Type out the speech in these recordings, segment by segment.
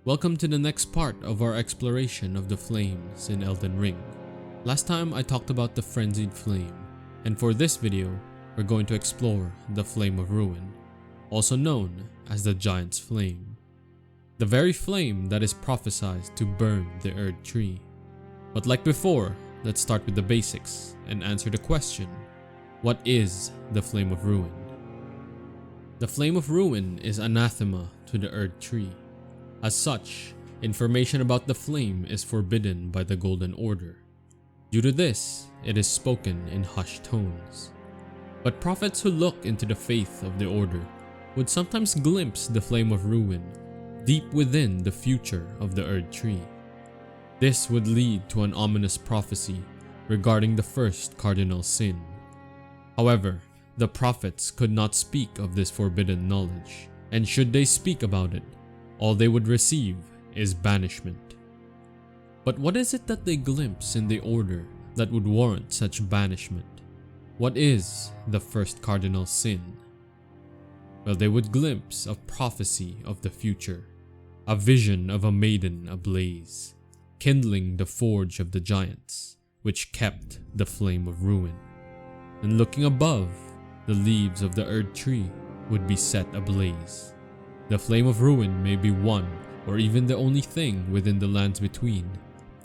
Welcome to the next part of our exploration of the flames in Elden Ring. Last time I talked about the frenzied flame, and for this video, we're going to explore the Flame of Ruin, also known as the Giant's Flame. The very flame that is prophesied to burn the Erd Tree. But like before, let's start with the basics and answer the question, what is the Flame of Ruin? The Flame of Ruin is anathema to the Erd Tree. As such, information about the flame is forbidden by the Golden Order. Due to this, it is spoken in hushed tones. But prophets who look into the faith of the Order would sometimes glimpse the Flame of Ruin deep within the future of the Erd Tree. This would lead to an ominous prophecy regarding the First Cardinal Sin. However, the prophets could not speak of this forbidden knowledge, and should they speak about it, all they would receive is banishment. But what is it that they glimpse in the Order that would warrant such banishment? What is the First Cardinal Sin? Well, they would glimpse a prophecy of the future, a vision of a maiden ablaze, kindling the forge of the giants, which kept the Flame of Ruin. And looking above, the leaves of the Erd Tree would be set ablaze. The Flame of Ruin may be one or even the only thing within the lands between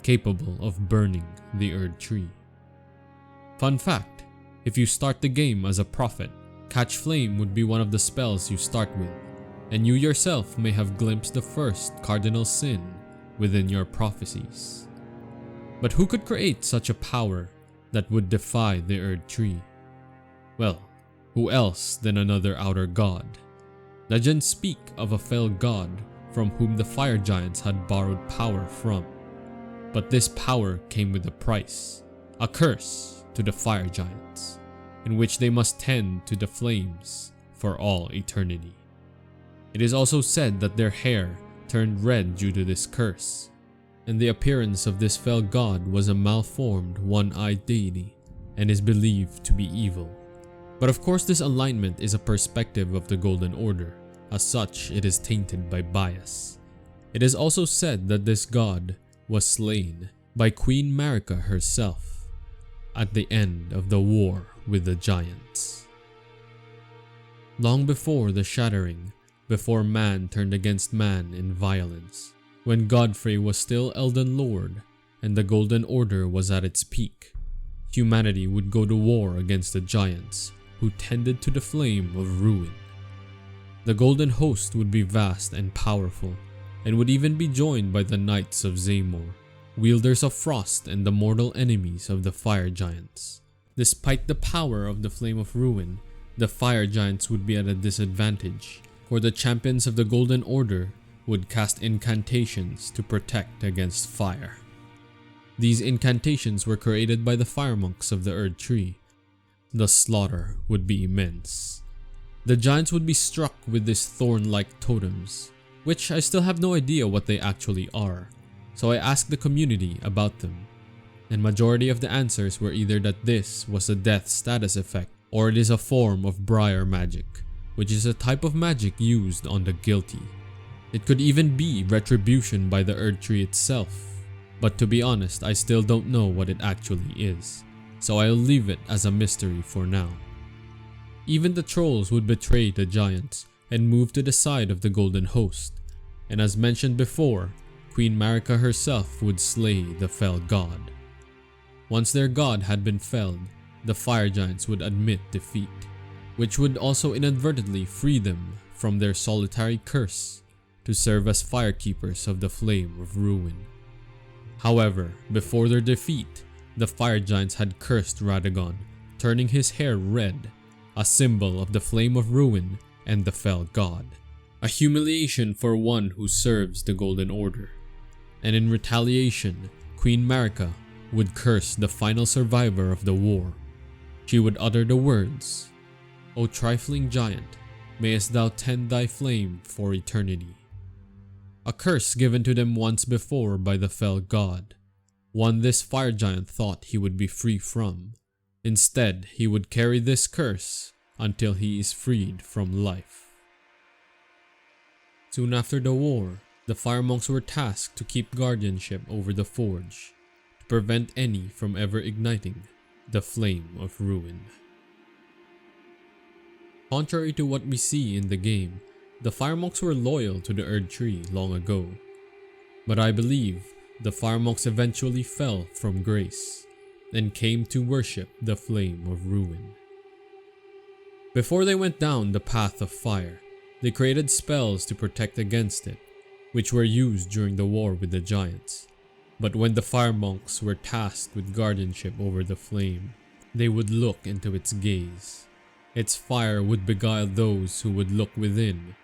capable of burning the Erd Tree. Fun fact, if you start the game as a prophet, Catch Flame would be one of the spells you start with, and you yourself may have glimpsed the First Cardinal Sin within your prophecies. But who could create such a power that would defy the Erd Tree? Well, who else than another outer god? Legends speak of a fell god from whom the fire giants had borrowed power from. But this power came with a price, a curse to the fire giants, in which they must tend to the flames for all eternity. It is also said that their hair turned red due to this curse, and the appearance of this fell god was a malformed one-eyed deity and is believed to be evil. But of course, this alignment is a perspective of the Golden Order. As such, it is tainted by bias. It is also said that this god was slain by Queen Marika herself at the end of the war with the giants. Long before the Shattering, before man turned against man in violence, when Godfrey was still Elden Lord and the Golden Order was at its peak, humanity would go to war against the giants who tended to the Flame of Ruin. The Golden Host would be vast and powerful, and would even be joined by the Knights of Zamor, wielders of frost and the mortal enemies of the fire giants. Despite the power of the Flame of Ruin, the fire giants would be at a disadvantage, for the champions of the Golden Order would cast incantations to protect against fire. These incantations were created by the fire monks of the Erd Tree. The slaughter would be immense. The giants would be struck with these thorn-like totems, which I still have no idea what they actually are, so I asked the community about them, and majority of the answers were either that this was a death status effect or it is a form of briar magic, which is a type of magic used on the guilty. It could even be retribution by the Erd Tree itself, but to be honest, I still don't know what it actually is, so I'll leave it as a mystery for now. Even the trolls would betray the giants and move to the side of the Golden Host, and as mentioned before, Queen Marika herself would slay the fell god. Once their god had been felled, the fire giants would admit defeat, which would also inadvertently free them from their solitary curse to serve as firekeepers of the Flame of Ruin. However, before their defeat, the fire giants had cursed Radagon, turning his hair red, a symbol of the Flame of Ruin and the fell god. A humiliation for one who serves the Golden Order. And in retaliation, Queen Marika would curse the final survivor of the war. She would utter the words, "O trifling giant, mayest thou tend thy flame for eternity." A curse given to them once before by the fell god, one this fire giant thought he would be free from. Instead, he would carry this curse until he is freed from life. Soon after the war, the fire monks were tasked to keep guardianship over the forge, to prevent any from ever igniting the flame of ruin. Contrary to what we see in the game, the fire monks were loyal to the Erd Tree long ago, but I believe the fire monks eventually fell from grace and came to worship the flame of ruin. Before they went down the path of fire, they created spells to protect against it, which were used during the war with the giants. But when the fire monks were tasked with guardianship over the flame, they would look into its gaze. Its fire would beguile those who would look within,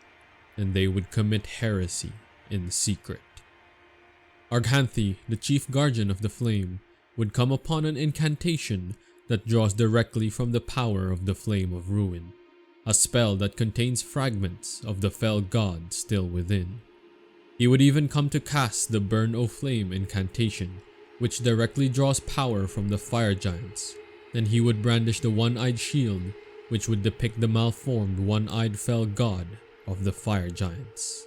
and they would commit heresy in secret. Arghanthi, the chief guardian of the flame, would come upon an incantation that draws directly from the power of the flame of ruin, a spell that contains fragments of the fell god still within. He would even come to cast the Burn O Flame incantation, which directly draws power from the fire giants. Then he would brandish the one-eyed shield, which would depict the malformed one-eyed fell god of the fire giants.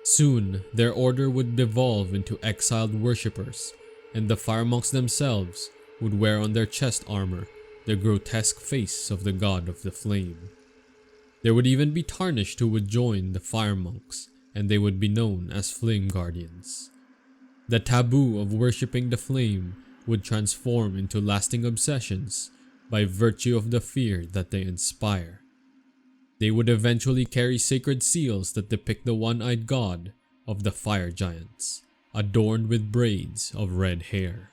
Soon, their order would devolve into exiled worshippers, and the fire monks themselves would wear on their chest armor the grotesque face of the god of the flame. There would even be tarnished who would join the fire monks, and they would be known as flame guardians. The taboo of worshipping the flame would transform into lasting obsessions by virtue of the fear that they inspire. They would eventually carry sacred seals that depict the one-eyed god of the fire giants, adorned with braids of red hair.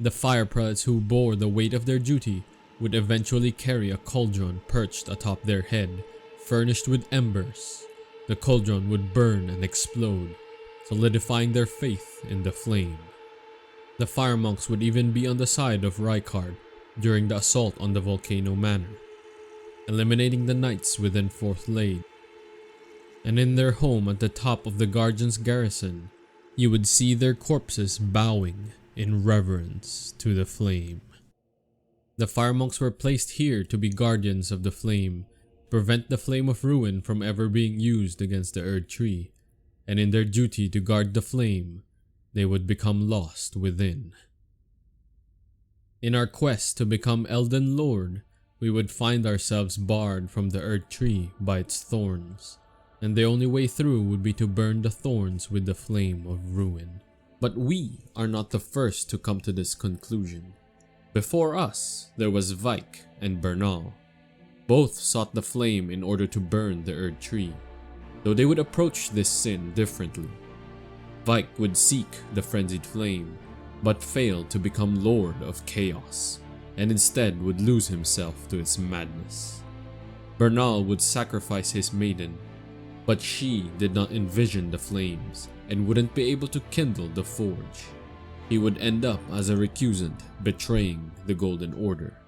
The fire prelates who bore the weight of their duty would eventually carry a cauldron perched atop their head, furnished with embers. The cauldron would burn and explode, solidifying their faith in the flame. The fire monks would even be on the side of Rykard during the assault on the volcano manor, eliminating the knights within Fourth Lade. And in their home at the top of the Guardian's garrison, you would see their corpses bowing in reverence to the flame. The fire monks were placed here to be guardians of the flame, prevent the flame of ruin from ever being used against the Erd Tree, and in their duty to guard the flame, they would become lost within. In our quest to become Elden Lord, we would find ourselves barred from the Erd Tree by its thorns, and the only way through would be to burn the thorns with the flame of ruin. But we are not the first to come to this conclusion. Before us, there was Vike and Bernal. Both sought the flame in order to burn the Erd Tree, though they would approach this sin differently. Vike would seek the frenzied flame, but failed to become Lord of Chaos, and instead would lose himself to its madness. Bernal would sacrifice his maiden, but she did not envision the flames and wouldn't be able to kindle the forge. He would end up as a recusant, betraying the Golden Order.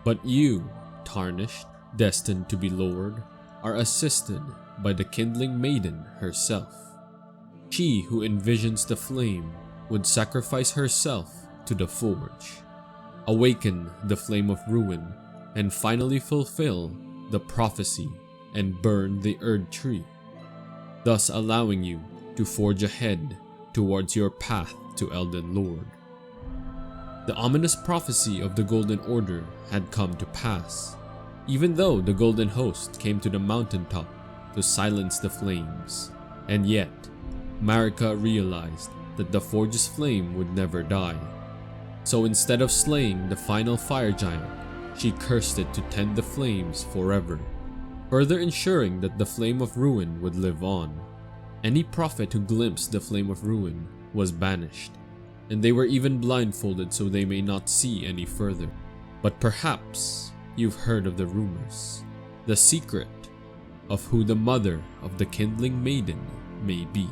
But you, tarnished, destined to be Lord, are assisted by the kindling maiden herself. She who envisions the flame would sacrifice herself to the forge, awaken the flame of ruin, and finally fulfill the prophecy and burn the Erd Tree, thus allowing you to forge ahead towards your path to Elden Lord. The ominous prophecy of the Golden Order had come to pass, even though the Golden Host came to the mountaintop to silence the flames, and yet Marika realized that the forge's flame would never die. So instead of slaying the final fire giant, she cursed it to tend the flames forever, further ensuring that the flame of ruin would live on. Any prophet who glimpsed the flame of ruin was banished, and they were even blindfolded so they may not see any further. But perhaps you've heard of the rumors, the secret of who the mother of the kindling maiden may be.